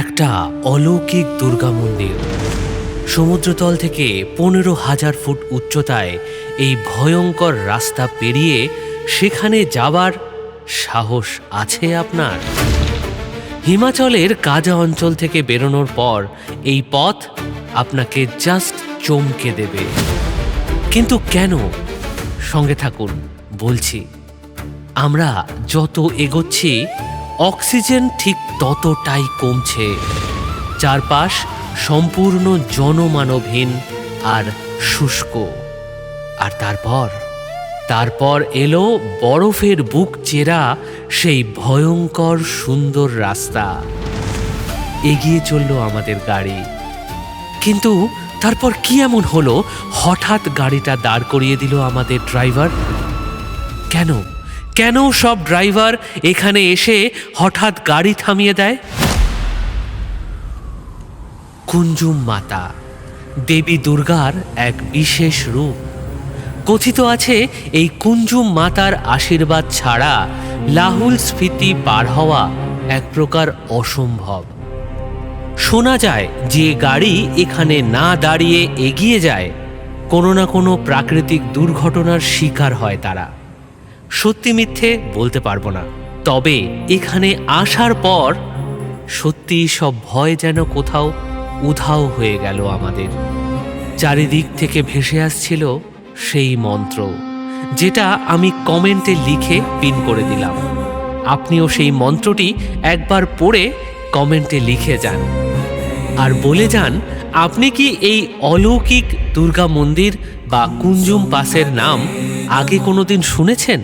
একটা অলৌকিক দুর্গা মন্দির। সমুদ্রতল থেকে 15,000 ফুট উচ্চতায় এই ভয়ঙ্কর রাস্তা পেরিয়ে সেখানে যাবার সাহস আছে আপনার? হিমাচলের কাজা অঞ্চল থেকে বেরোনোর পর এই পথ আপনাকে জাস্ট চমকে দেবে। কিন্তু কেন? সঙ্গে থাকুন, বলছি। আমরা যত এগোচ্ছি অক্সিজেন ঠিক ততটাই কমছে। চারপাশ সম্পূর্ণ জনমানবহীন আর শুষ্ক। আর তারপর এলো বরফের বুক চেরা সেই ভয়ঙ্কর সুন্দর রাস্তা। এগিয়ে চলল আমাদের গাড়ি। কিন্তু তারপর কি এমন হলো, হঠাৎ গাড়িটা দাঁড় করিয়ে দিল আমাদের ড্রাইভার? কেন সব ড্রাইভার এখানে এসে হঠাৎ গাড়ি থামিয়ে দেয়? কুঞ্জুম মাতা, দেবী দুর্গার এক বিশেষ রূপ। কথিত আছে এই কুঞ্জুম মাতার আশীর্বাদ ছাড়া লাহুল স্ফীতি পার হওয়া এক প্রকার অসম্ভব। শোনা যায় যে গাড়ি এখানে না দাঁড়িয়ে এগিয়ে যায়, কোনো না কোনো প্রাকৃতিক দুর্ঘটনার শিকার হয় তারা। সত্যি মিথ্যে বলতে পারবো না, তবে এখানে আসার পর সত্যি সব ভয় যেন কোথাও উধাও হয়ে গেল আমাদের। চারিদিক থেকে ভেসে আসছিল সেই মন্ত্র, যেটা আমি কমেন্টে লিখে পিন করে দিলাম। আপনিও সেই মন্ত্রটি একবার পড়ে কমেন্টে লিখে যান, আর বলে যান আপনি কি এই অলৌকিক দুর্গা মন্দির বা কুঞ্জুম পাসের নাম আগে কোনোদিন শুনেছেন।